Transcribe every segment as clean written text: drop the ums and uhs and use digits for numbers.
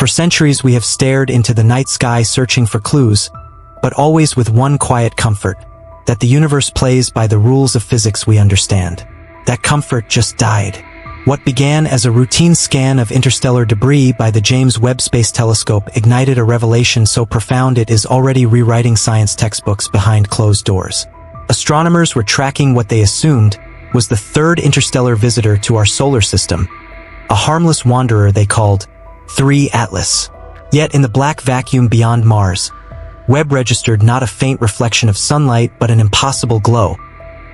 For centuries we have stared into the night sky searching for clues, but always with one quiet comfort, that the universe plays by the rules of physics we understand. That comfort just died. What began as a routine scan of interstellar debris by the James Webb Space Telescope ignited a revelation so profound it is already rewriting science textbooks behind closed doors. Astronomers were tracking what they assumed was the third interstellar visitor to our solar system, a harmless wanderer they called 3 Atlas. Yet in the black vacuum beyond Mars, Webb registered not a faint reflection of sunlight but an impossible glow,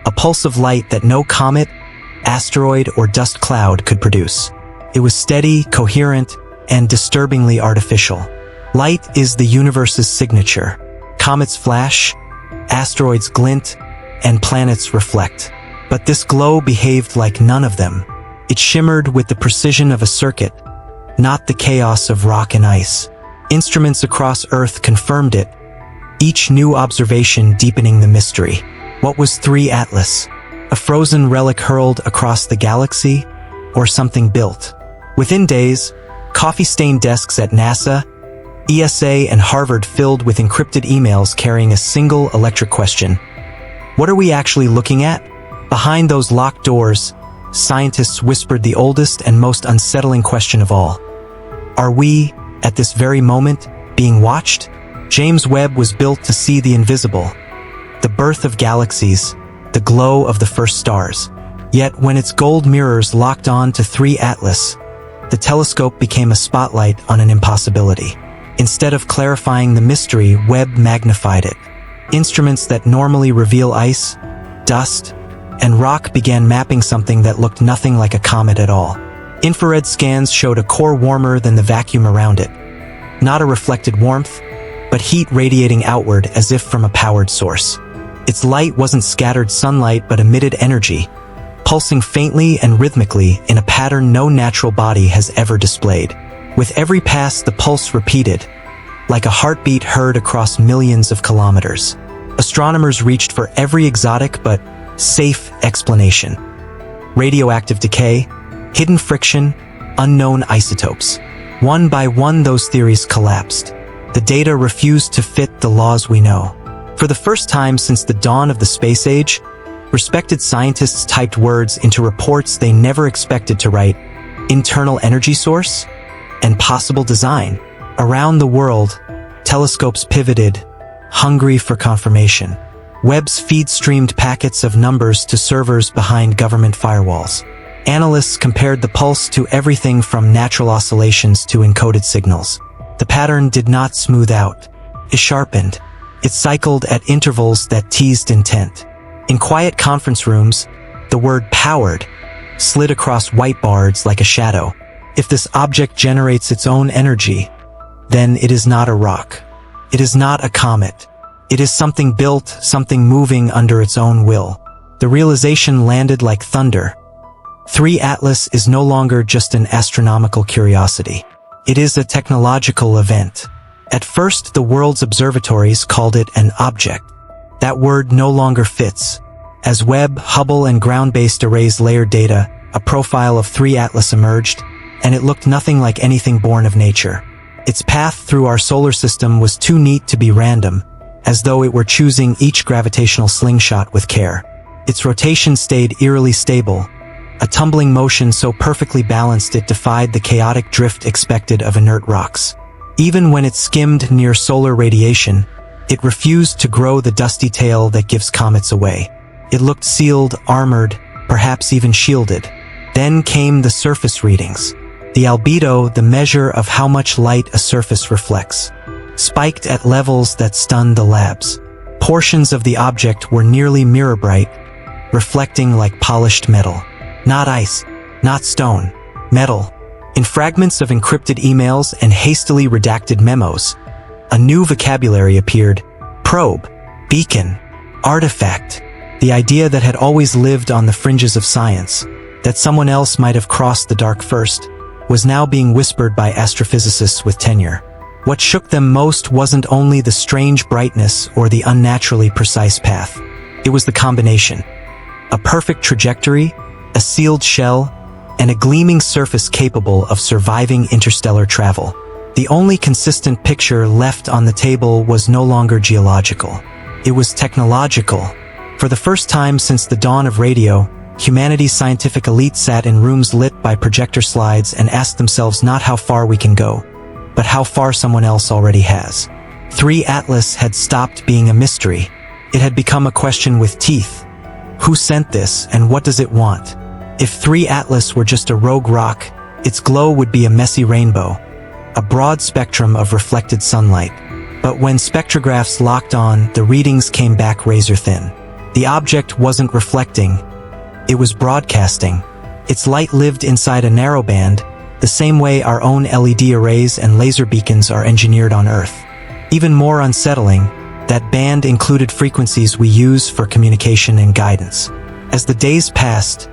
a pulse of light that no comet, asteroid, or dust cloud could produce. It was steady, coherent, and disturbingly artificial. Light is the universe's signature. Comets flash, asteroids glint, and planets reflect. But this glow behaved like none of them. It shimmered with the precision of a circuit, not the chaos of rock and ice. Instruments across Earth confirmed it, each new observation deepening the mystery. What was 3 Atlas? A frozen relic hurled across the galaxy, or something built? Within days, coffee-stained desks at NASA, ESA, and Harvard filled with encrypted emails carrying a single electric question. What are we actually looking at? Behind those locked doors, scientists whispered the oldest and most unsettling question of all. Are we, at this very moment, being watched? James Webb was built to see the invisible, the birth of galaxies, the glow of the first stars. Yet when its gold mirrors locked on to 3 Atlas, the telescope became a spotlight on an impossibility. Instead of clarifying the mystery, Webb magnified it. Instruments that normally reveal ice, dust, and rock began mapping something that looked nothing like a comet at all. Infrared scans showed a core warmer than the vacuum around it. Not a reflected warmth, but heat radiating outward as if from a powered source. Its light wasn't scattered sunlight but emitted energy, pulsing faintly and rhythmically in a pattern no natural body has ever displayed. With every pass, the pulse repeated, like a heartbeat heard across millions of kilometers. Astronomers reached for every exotic but safe explanation. Radioactive decay, hidden friction, unknown isotopes. One by one, those theories collapsed. The data refused to fit the laws we know. For the first time since the dawn of the space age, respected scientists typed words into reports they never expected to write: internal energy source and possible design. Around the world, telescopes pivoted, hungry for confirmation. Webb's feed streamed packets of numbers to servers behind government firewalls. Analysts compared the pulse to everything from natural oscillations to encoded signals. The pattern did not smooth out. It sharpened. It cycled at intervals that teased intent. In quiet conference rooms, the word powered slid across whiteboards like a shadow. If this object generates its own energy, then it is not a rock. It is not a comet. It is something built, something moving under its own will. The realization landed like thunder. 3 Atlas is no longer just an astronomical curiosity. It is a technological event. At first, the world's observatories called it an object. That word no longer fits. As Webb, Hubble, and ground-based arrays layered data, a profile of 3 Atlas emerged, and it looked nothing like anything born of nature. Its path through our solar system was too neat to be random, as though it were choosing each gravitational slingshot with care. Its rotation stayed eerily stable, a tumbling motion so perfectly balanced it defied the chaotic drift expected of inert rocks. Even when it skimmed near solar radiation, it refused to grow the dusty tail that gives comets away. It looked sealed, armored, perhaps even shielded. Then came the surface readings. The albedo, the measure of how much light a surface reflects, spiked at levels that stunned the labs. Portions of the object were nearly mirror-bright, reflecting like polished metal. Not ice, not stone, metal. In fragments of encrypted emails and hastily redacted memos, a new vocabulary appeared: probe, beacon, artifact. The idea that had always lived on the fringes of science, that someone else might have crossed the dark first, was now being whispered by astrophysicists with tenure. What shook them most wasn't only the strange brightness or the unnaturally precise path. It was the combination. A perfect trajectory, a sealed shell, and a gleaming surface capable of surviving interstellar travel. The only consistent picture left on the table was no longer geological. It was technological. For the first time since the dawn of radio, humanity's scientific elite sat in rooms lit by projector slides and asked themselves not how far we can go, but how far someone else already has. 3 Atlas had stopped being a mystery. It had become a question with teeth. Who sent this, and what does it want? If 3 Atlas were just a rogue rock, its glow would be a messy rainbow, a broad spectrum of reflected sunlight. But when spectrographs locked on, the readings came back razor-thin. The object wasn't reflecting, it was broadcasting. Its light lived inside a narrow band, the same way our own LED arrays and laser beacons are engineered on Earth. Even more unsettling, that band included frequencies we use for communication and guidance. As the days passed,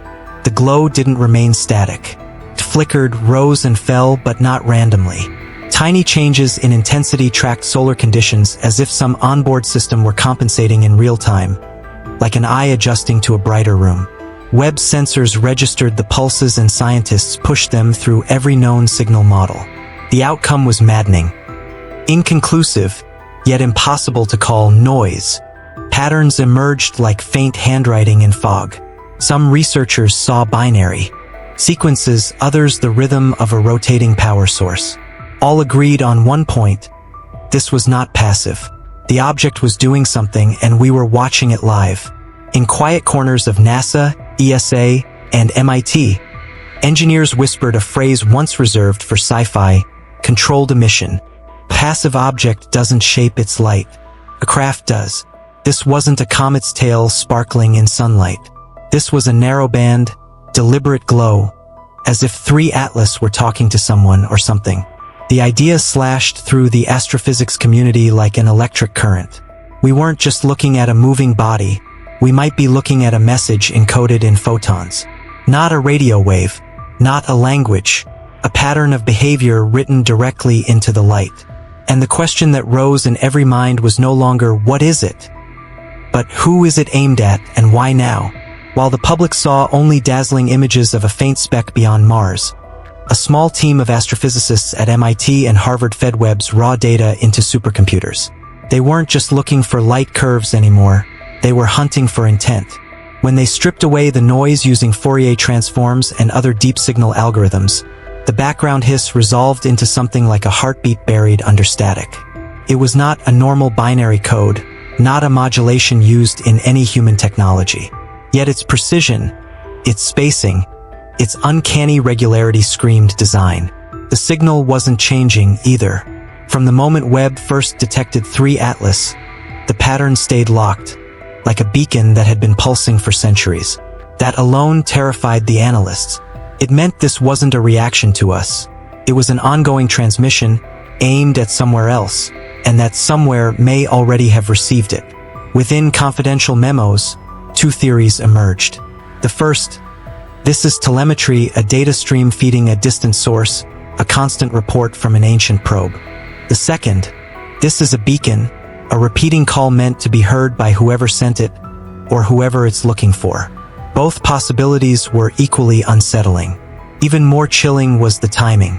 the glow didn't remain static. It flickered, rose and fell, but not randomly. Tiny changes in intensity tracked solar conditions as if some onboard system were compensating in real time, like an eye adjusting to a brighter room. Webb sensors registered the pulses and scientists pushed them through every known signal model. The outcome was maddening. Inconclusive, yet impossible to call noise. Patterns emerged like faint handwriting in fog. Some researchers saw binary sequences, others the rhythm of a rotating power source. All agreed on one point: this was not passive. The object was doing something, and we were watching it live. In quiet corners of NASA, ESA, and MIT, engineers whispered a phrase once reserved for sci-fi: controlled emission. Passive object doesn't shape its light. A craft does. This wasn't a comet's tail sparkling in sunlight. This was a narrow-band, deliberate glow, as if 3 Atlas were talking to someone or something. The idea slashed through the astrophysics community like an electric current. We weren't just looking at a moving body, we might be looking at a message encoded in photons. Not a radio wave, not a language, a pattern of behavior written directly into the light. And the question that rose in every mind was no longer what is it, but who is it aimed at and why now? While the public saw only dazzling images of a faint speck beyond Mars, a small team of astrophysicists at MIT and Harvard fed Webb's raw data into supercomputers. They weren't just looking for light curves anymore, they were hunting for intent. When they stripped away the noise using Fourier transforms and other deep signal algorithms, the background hiss resolved into something like a heartbeat buried under static. It was not a normal binary code, not a modulation used in any human technology. Yet its precision, its spacing, its uncanny regularity screamed design. The signal wasn't changing either. From the moment Webb first detected 3 Atlas, the pattern stayed locked, like a beacon that had been pulsing for centuries. That alone terrified the analysts. It meant this wasn't a reaction to us. It was an ongoing transmission, aimed at somewhere else, and that somewhere may already have received it. Within confidential memos, 2 theories emerged. The first: this is telemetry, a data stream feeding a distant source, a constant report from an ancient probe. The second: this is a beacon, a repeating call meant to be heard by whoever sent it, or whoever it's looking for. Both possibilities were equally unsettling. Even more chilling was the timing.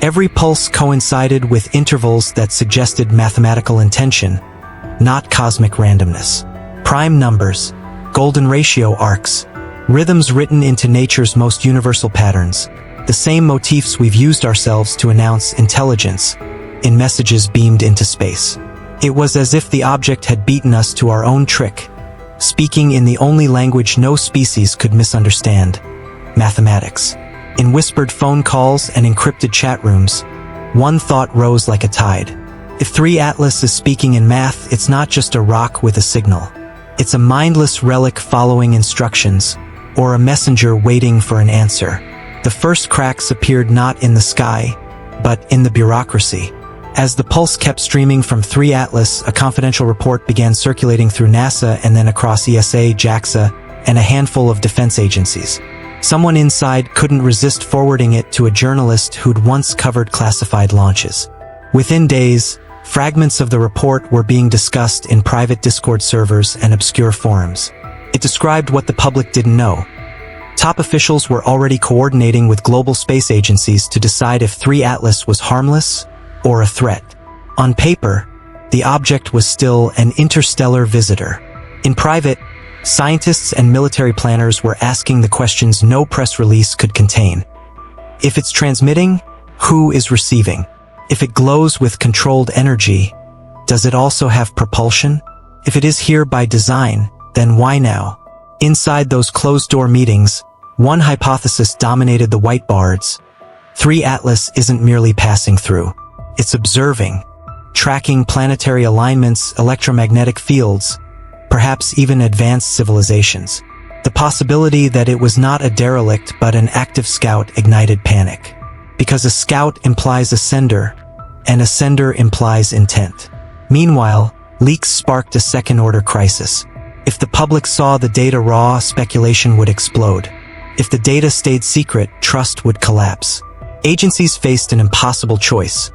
Every pulse coincided with intervals that suggested mathematical intention, not cosmic randomness. Prime numbers, golden ratio arcs, rhythms written into nature's most universal patterns, the same motifs we've used ourselves to announce intelligence in messages beamed into space. It was as if the object had beaten us to our own trick, speaking in the only language no species could misunderstand: mathematics. In whispered phone calls and encrypted chat rooms, one thought rose like a tide. If 3 Atlas is speaking in math, it's not just a rock with a signal. It's a mindless relic following instructions, or a messenger waiting for an answer. The first cracks appeared not in the sky, but in the bureaucracy. As the pulse kept streaming from 3 Atlas, a confidential report began circulating through NASA and then across ESA, JAXA, and a handful of defense agencies. Someone inside couldn't resist forwarding it to a journalist who'd once covered classified launches. Within days, fragments of the report were being discussed in private Discord servers and obscure forums. It described what the public didn't know. Top officials were already coordinating with global space agencies to decide if 3 Atlas was harmless or a threat. On paper, the object was still an interstellar visitor. In private, scientists and military planners were asking the questions no press release could contain. If it's transmitting, who is receiving? If it glows with controlled energy, does it also have propulsion? If it is here by design, then why now? Inside those closed-door meetings, one hypothesis dominated the whiteboards. 3 Atlas isn't merely passing through. It's observing, tracking planetary alignments, electromagnetic fields, perhaps even advanced civilizations. The possibility that it was not a derelict but an active scout ignited panic. Because a scout implies a sender, and a sender implies intent. Meanwhile, leaks sparked a second-order crisis. If the public saw the data raw, speculation would explode. If the data stayed secret, trust would collapse. Agencies faced an impossible choice.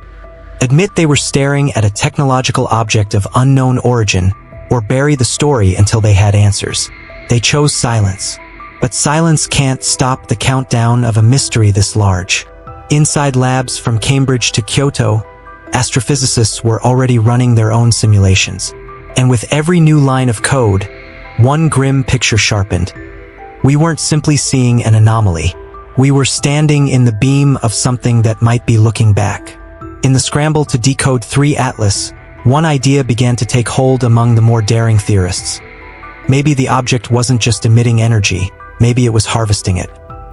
Admit they were staring at a technological object of unknown origin, or bury the story until they had answers. They chose silence. But silence can't stop the countdown of a mystery this large. Inside labs from Cambridge to Kyoto, astrophysicists were already running their own simulations. And with every new line of code, one grim picture sharpened. We weren't simply seeing an anomaly. We were standing in the beam of something that might be looking back. In the scramble to decode 3 Atlas, one idea began to take hold among the more daring theorists. Maybe the object wasn't just emitting energy, maybe it was harvesting it.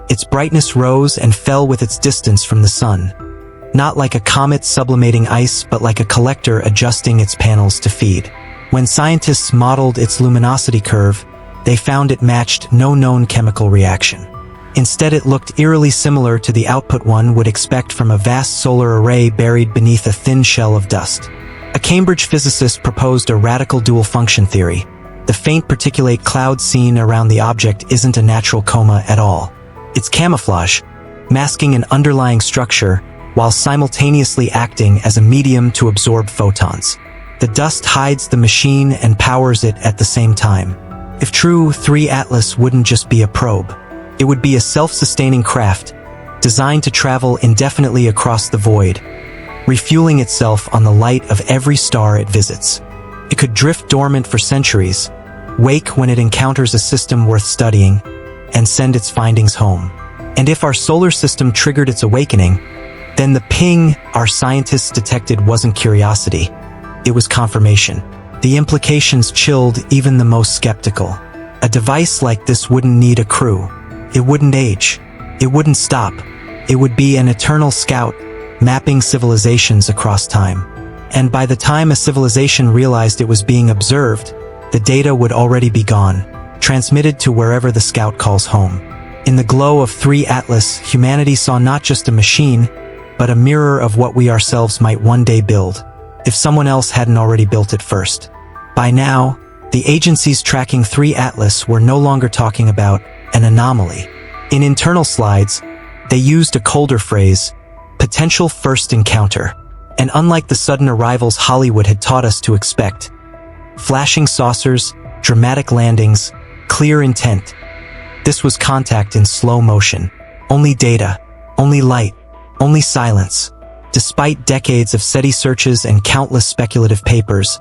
Its brightness rose and fell with its distance from the sun. Not like a comet sublimating ice, but like a collector adjusting its panels to feed. When scientists modeled its luminosity curve, they found it matched no known chemical reaction. Instead, it looked eerily similar to the output one would expect from a vast solar array buried beneath a thin shell of dust. A Cambridge physicist proposed a radical dual-function theory. The faint particulate cloud seen around the object isn't a natural coma at all. It's camouflage, masking an underlying structure while simultaneously acting as a medium to absorb photons. The dust hides the machine and powers it at the same time. If true, 3 Atlas wouldn't just be a probe. It would be a self-sustaining craft, designed to travel indefinitely across the void, refueling itself on the light of every star it visits. It could drift dormant for centuries, wake when it encounters a system worth studying, and send its findings home. And if our solar system triggered its awakening, then the ping our scientists detected wasn't curiosity, it was confirmation. The implications chilled even the most skeptical. A device like this wouldn't need a crew. It wouldn't age. It wouldn't stop. It would be an eternal scout, mapping civilizations across time. And by the time a civilization realized it was being observed, the data would already be gone, transmitted to wherever the scout calls home. In the glow of 3 Atlas, humanity saw not just a machine, but a mirror of what we ourselves might one day build, if someone else hadn't already built it first. By now, the agencies tracking 3 Atlas were no longer talking about an anomaly. In internal slides, they used a colder phrase, potential first encounter. And unlike the sudden arrivals Hollywood had taught us to expect, flashing saucers, dramatic landings, clear intent, this was contact in slow motion. Only data, only light, only silence. Despite decades of SETI searches and countless speculative papers,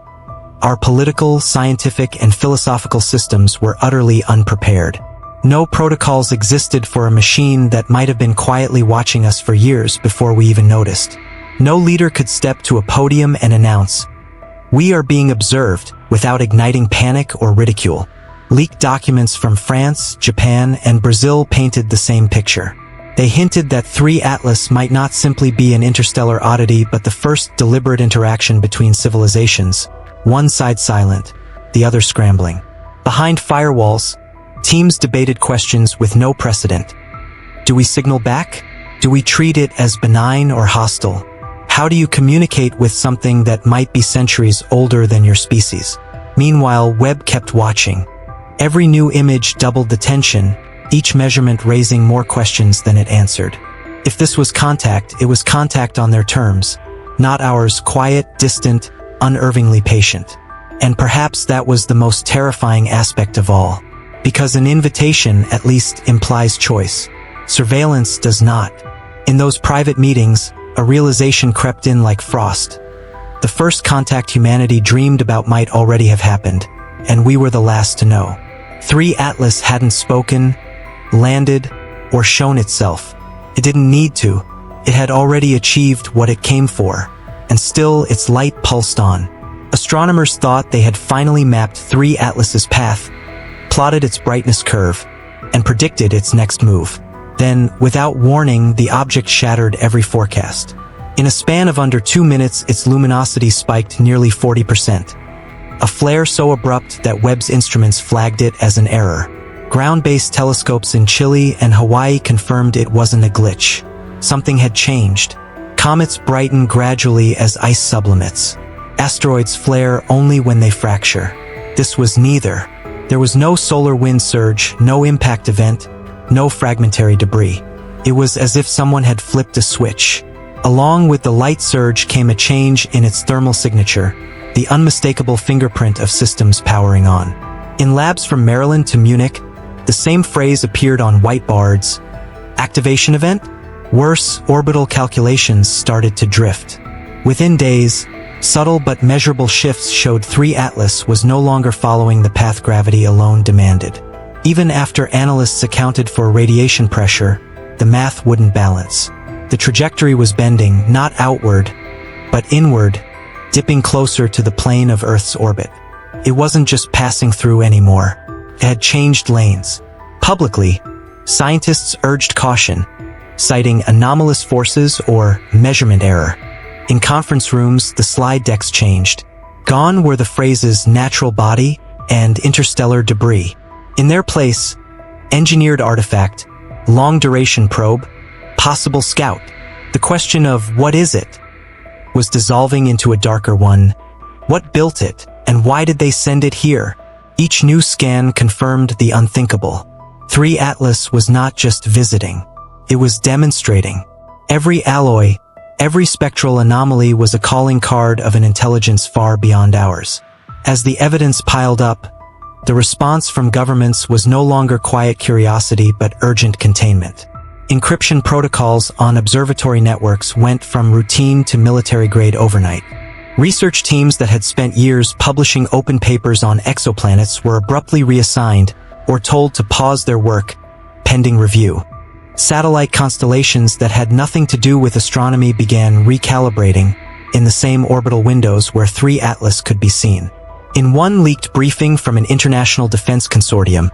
our political, scientific, and philosophical systems were utterly unprepared. No protocols existed for a machine that might have been quietly watching us for years before we even noticed. No leader could step to a podium and announce, "We are being observed," without igniting panic or ridicule. Leaked documents from France, Japan, and Brazil painted the same picture. They hinted that 3 Atlas might not simply be an interstellar oddity but the first deliberate interaction between civilizations, one side silent, the other scrambling. Behind firewalls, teams debated questions with no precedent. Do we signal back? Do we treat it as benign or hostile? How do you communicate with something that might be centuries older than your species? Meanwhile, Webb kept watching. Every new image doubled the tension, each measurement raising more questions than it answered. If this was contact, it was contact on their terms, not ours, quiet, distant, unervingly patient. And perhaps that was the most terrifying aspect of all. Because an invitation at least implies choice. Surveillance does not. In those private meetings, a realization crept in like frost. The first contact humanity dreamed about might already have happened, and we were the last to know. 3 Atlas hadn't spoken, landed, or shown itself. It didn't need to. It had already achieved what it came for, and still its light pulsed on. Astronomers thought they had finally mapped 3 Atlas's path, plotted its brightness curve, and predicted its next move. Then, without warning, the object shattered every forecast. In a span of under 2 minutes, its luminosity spiked nearly 40%. A flare so abrupt that Webb's instruments flagged it as an error. Ground-based telescopes in Chile and Hawaii confirmed it wasn't a glitch. Something had changed. Comets brighten gradually as ice sublimates. Asteroids flare only when they fracture. This was neither. There was no solar wind surge, no impact event, no fragmentary debris. It was as if someone had flipped a switch. Along with the light surge came a change in its thermal signature, the unmistakable fingerprint of systems powering on. In labs from Maryland to Munich, the same phrase appeared on whiteboards. Activation event? Worse, orbital calculations started to drift. Within days, subtle but measurable shifts showed 3 Atlas was no longer following the path gravity alone demanded. Even after analysts accounted for radiation pressure, the math wouldn't balance. The trajectory was bending, not outward, but inward, dipping closer to the plane of Earth's orbit. It wasn't just passing through anymore. It had changed lanes. Publicly, scientists urged caution, citing anomalous forces or measurement error. In conference rooms, the slide decks changed. Gone were the phrases natural body and interstellar debris. In their place, engineered artifact, long-duration probe, possible scout. The question of what is it was dissolving into a darker one. What built it, and why did they send it here? Each new scan confirmed the unthinkable. 3 Atlas was not just visiting. It was demonstrating. Every alloy, every spectral anomaly was a calling card of an intelligence far beyond ours. As the evidence piled up, the response from governments was no longer quiet curiosity but urgent containment. Encryption protocols on observatory networks went from routine to military-grade overnight. Research teams that had spent years publishing open papers on exoplanets were abruptly reassigned or told to pause their work, pending review. Satellite constellations that had nothing to do with astronomy began recalibrating in the same orbital windows where 3 Atlas could be seen. In one leaked briefing from an international defense consortium,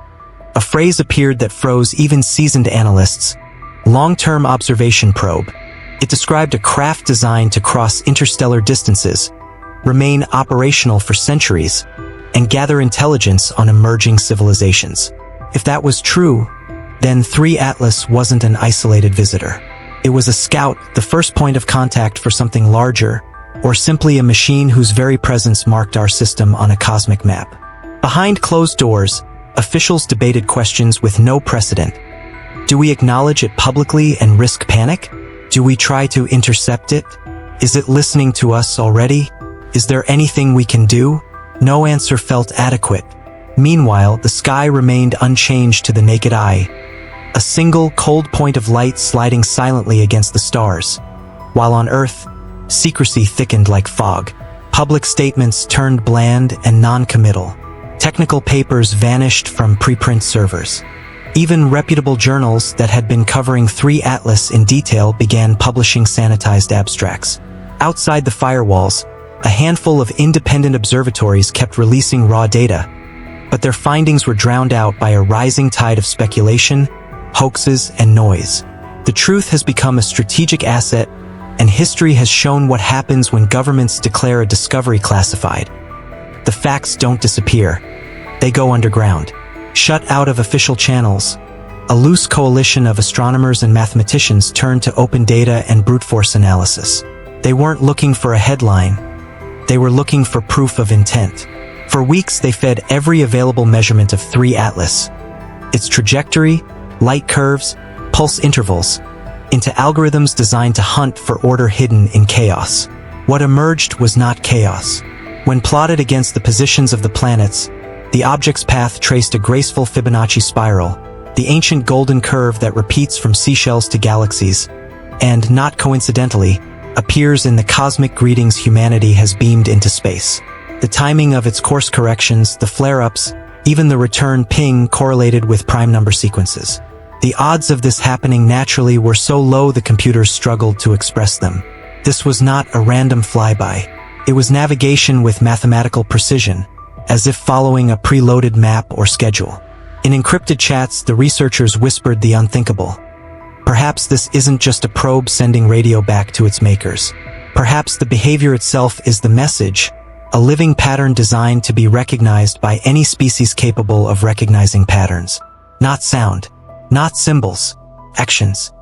a phrase appeared that froze even seasoned analysts: long-term observation probe. It described a craft designed to cross interstellar distances, remain operational for centuries, and gather intelligence on emerging civilizations. If that was true, then 3 Atlas wasn't an isolated visitor. It was a scout, the first point of contact for something larger, or simply a machine whose very presence marked our system on a cosmic map. Behind closed doors, officials debated questions with no precedent. Do we acknowledge it publicly and risk panic? Do we try to intercept it? Is it listening to us already? Is there anything we can do? No answer felt adequate. Meanwhile, the sky remained unchanged to the naked eye, a single cold point of light sliding silently against the stars. While on Earth, secrecy thickened like fog. Public statements turned bland and non-committal. Technical papers vanished from preprint servers. Even reputable journals that had been covering 3 Atlas in detail began publishing sanitized abstracts. Outside the firewalls, a handful of independent observatories kept releasing raw data, but their findings were drowned out by a rising tide of speculation, hoaxes, and noise. The truth has become a strategic asset, and history has shown what happens when governments declare a discovery classified. The facts don't disappear. They go underground. Shut out of official channels, a loose coalition of astronomers and mathematicians turned to open data and brute force analysis. They weren't looking for a headline. They were looking for proof of intent. For weeks, they fed every available measurement of 3 Atlas, its trajectory, light curves, pulse intervals, into algorithms designed to hunt for order hidden in chaos. What emerged was not chaos. When plotted against the positions of the planets, the object's path traced a graceful Fibonacci spiral, the ancient golden curve that repeats from seashells to galaxies, and, not coincidentally, appears in the cosmic greetings humanity has beamed into space. The timing of its course corrections, the flare-ups, even the return ping correlated with prime number sequences. The odds of this happening naturally were so low the computers struggled to express them. This was not a random flyby. It was navigation with mathematical precision, as if following a preloaded map or schedule. In encrypted chats, the researchers whispered the unthinkable. Perhaps this isn't just a probe sending radio back to its makers. Perhaps the behavior itself is the message, a living pattern designed to be recognized by any species capable of recognizing patterns. Not sound, not symbols, actions.